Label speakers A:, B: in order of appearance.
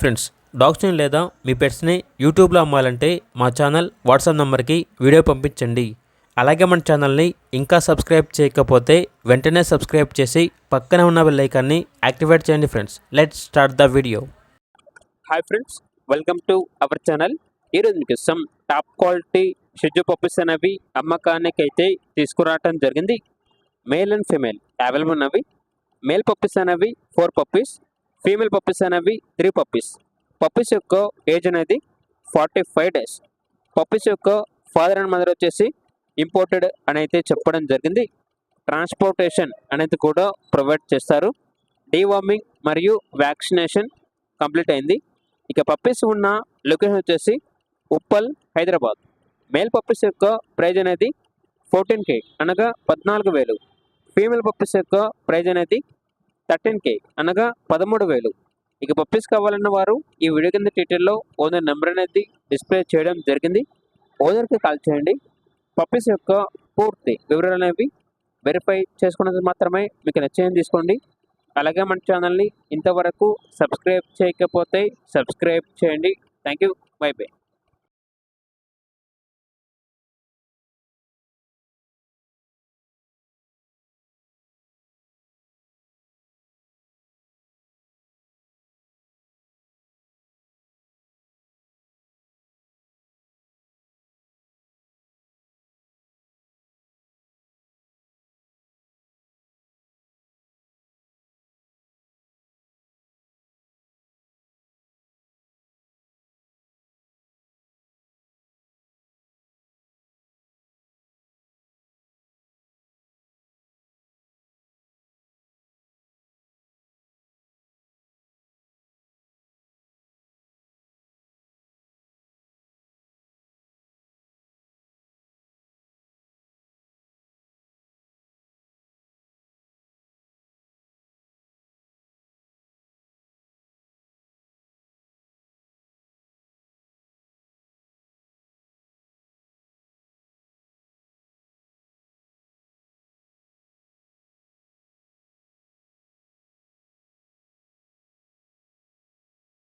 A: Friends, డాగ్స్ని లేదా మీ పెట్స్ని యూట్యూబ్లో అమ్మాలంటే మా ఛానల్ వాట్సాప్ నెంబర్కి వీడియో పంపించండి. అలాగే మన ఛానల్ని ఇంకా సబ్స్క్రైబ్ చేయకపోతే వెంటనే సబ్స్క్రైబ్ చేసి పక్కనే ఉన్న బెల్ ఐకాన్ని యాక్టివేట్ చేయండి. Friends, let's start the video.
B: Hi friends, welcome to our channel. ఈరోజు మీకు సమ్ టాప్ క్వాలిటీ షిజు పప్పీస్ అనేవి అమ్మకానికి అయితే తీసుకురావటం జరిగింది. మేల్ అండ్ ఫీమేల్ అవైలబుల్ ఉన్నవి. మేల్ పప్పీస్ అనేవి 4 పప్పీస్, ఫీమేల్ పప్పీస్ అనేవి 3 పప్పీస్. పప్పీస్ యొక్క ఏజ్ అనేది 45 డేస్. పప్పీస్ యొక్క ఫాదర్ అండ్ మదర్ వచ్చేసి ఇంపోర్టెడ్ అని అయితే చెప్పడం జరిగింది. ట్రాన్స్పోర్టేషన్ అనేది కూడా ప్రొవైడ్ చేస్తారు. డీవార్మింగ్ మరియు వ్యాక్సినేషన్ కంప్లీట్ అయింది. ఇక పప్పీస్ ఉన్న లొకేషన్ వచ్చేసి ఉప్పల్, హైదరాబాద్. మేల్ పప్పీస్ యొక్క ప్రైజ్ అనేది 14K అనగా 14,000. ఫీమేల్ పప్పీస్ యొక్క ప్రైజ్ అనేది 13K అనగా 13,000. ఇక పప్పీస్ కావాలన్న వారు ఈ వీడియో కింద డీటెయిల్లో ఓనర్ నెంబర్ అనేది డిస్ప్లే చేయడం జరిగింది. ఓనర్కి కాల్ చేయండి. పప్పీస్ యొక్క పూర్తి వివరాలు అనేవి వెరిఫై చేసుకున్నది మాత్రమే మీకు నచ్చేది తీసుకోండి. అలాగే మన ఛానల్ని ఇంతవరకు సబ్స్క్రైబ్ చేయకపోతే సబ్స్క్రైబ్ చేయండి. Thank you. By by.